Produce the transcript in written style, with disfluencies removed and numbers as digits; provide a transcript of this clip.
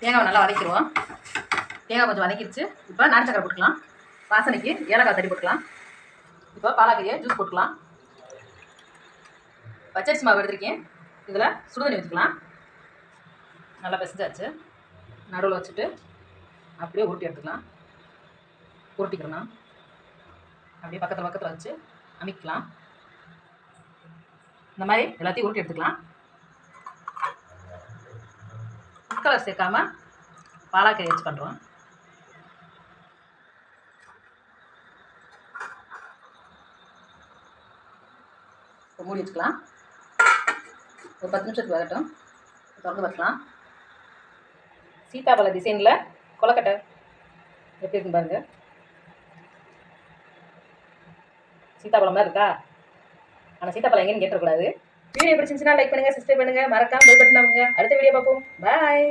தேங்காவை நல்லா வதக்கிடுவோம். தேங்காய் கொஞ்சம் வதக்கிடுச்சு. இப்போ நாட்டு சக்கரை போட்டுக்கலாம். வாசனைக்கு ஏலக்காய் தட்டி போட்டுக்கலாம். இப்போ பாலாக்கறியை ஜூஸ் போட்டுக்கலாம். பச்சரிசி மாவு எடுத்துருக்கேன். இதில் சுடுதண்ணி ஊற்றிக்கலாம். நல்லா பிசைஞ்சாச்சு. நடுவில் வச்சுட்டு அப்படியே உருட்டி எடுத்துக்கலாம். உருட்டிக்கிறணும். அப்படியே பக்கத்தில் வச்சு அமைக்கலாம். இந்த மாதிரி எல்லாத்தையும் உருட்டி எடுத்துக்கலாம். ஃபுட் கலர் சேர்க்காம பாலாக்கறி வச்சு பண்ணுறோம். இப்போ மூடி வச்சுக்கலாம். ஒரு 10 நிமிஷத்துக்கு வரட்டும். திறந்து வைக்கலாம். சீத்தாப்பழ டிசைனில் கொலக்கட்டை எப்படி இருக்குன்னு பாருங்கள். சீத்தாப்பழம் மாதிரி இருக்கா? ஆனால் சீத்தாப்பழம் எங்கேன்னு கேட்டக்கூடாது. வீடியோ பிடிச்சிருந்துச்சுன்னா லைக் பண்ணுங்கள், சப்ஸ்கிரைப் பண்ணுங்கள், மறக்காம பெல் பட்டன் அமுக்குங்க. அடுத்த வீடியோ பார்ப்போம். பாய்.